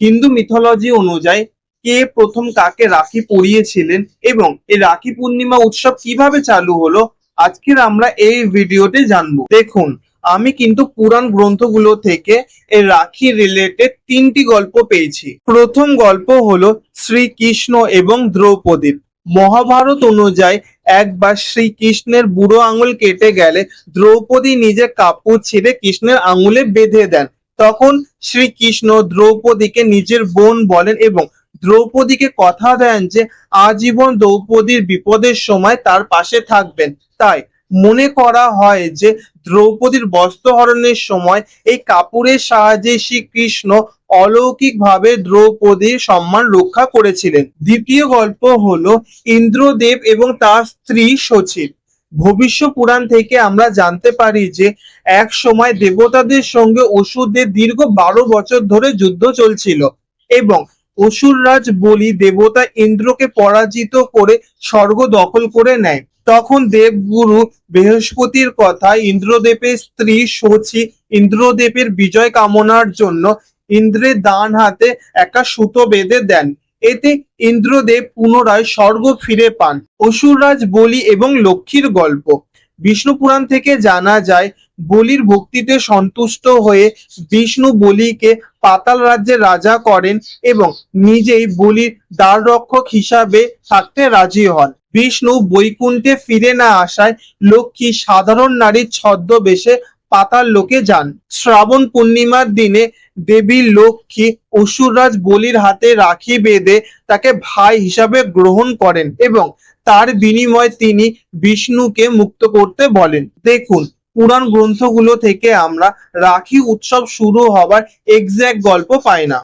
Hindu mythology অনুযায়ী কে প্রথম কাকে রাখি পরিয়েছিলেন এবং এই রাখি পূর্ণিমা উৎসব কিভাবে চালু হলো, আজকের আমরা এই ভিডিওতে জানবো। দেখুন, আমি কিন্তু পুরাণ গ্রন্থগুলো থেকে এই রাখি রিলেটেড তিনটি গল্প পেয়েছি। প্রথম গল্প হলো শ্রীকৃষ্ণ এবং দ্রৌপদীর। মহাভারত অনুযায়ী একবার শ্রীকৃষ্ণের বুড়ো আঙুল কেটে গেলে দ্রৌপদী নিজের কাপড় ছিঁড়ে কৃষ্ণের আঙুলে বেঁধে দেন। তখন শ্রীকৃষ্ণ দ্রৌপদীকে নিজের বোন বলেন এবং দ্রৌপদীকে কথা দেন যে আজীবন দ্রৌপদীর বিপদের সময় তার পাশে থাকবেন। তাই মনে করা হয় যে দ্রৌপদীর বস্ত্রহরণের সময় এই কাপড়ের সাহায্যে শ্রীকৃষ্ণ অলৌকিকভাবে দ্রৌপদীর সম্মান রক্ষা করেছিলেন। দ্বিতীয় গল্প হলো ইন্দ্রদেব এবং তার স্ত্রী সচিব। ভবিষ্য পুরাণ থেকে আমরা জানতে পারি যে এক সময় দেবতাদের সঙ্গে অসুরদের দীর্ঘ 12 বছর ধরে যুদ্ধ চলছিল এবং অসুররাজ বলি দেবতা ইন্দ্রকে পরাজিত করে স্বর্গ দখল করে নেয়। তখন দেবগুরু বৃহস্পতির কথায় ইন্দ্রদেবের স্ত্রী শচী ইন্দ্রদেবের বিজয় কামনার জন্য ইন্দ্রের ডান হাতে একটা সুতো বেঁধে দেন। এতে ইন্দ্রদেব পুনরায় স্বর্গ ফিরে পান। অসুররাজ বলি এবং লক্ষ্মীর গল্প। বিষ্ণু পুরাণ থেকে জানা যায় বলির ভক্তিতে সন্তুষ্ট হয়ে বিষ্ণু বলিকে পাতাল রাজ্যের রাজা করেন এবং নিজেই বলির দ্বাররক্ষক হিসাবে থাকতে রাজি হন। বিষ্ণু বৈকুণ্ঠে ফিরে না আসায় লক্ষ্মী সাধারণ নারীর ছদ্মবেশে পাতাল লোকে যান। শ্রাবণ পূর্ণিমার দিনে দেবী লক্ষ্মী অসুররাজ বলির হাতে রাখি বেঁধে তাকে ভাই হিসাবে গ্রহণ করেন এবং তার বিনিময়ে তিনি বিষ্ণুকে মুক্ত করতে বলেন। দেখুন, পুরাণ গ্রন্থগুলো থেকে আমরা রাখি উৎসব শুরু হবার এক্সাক্ট গল্প পাই না।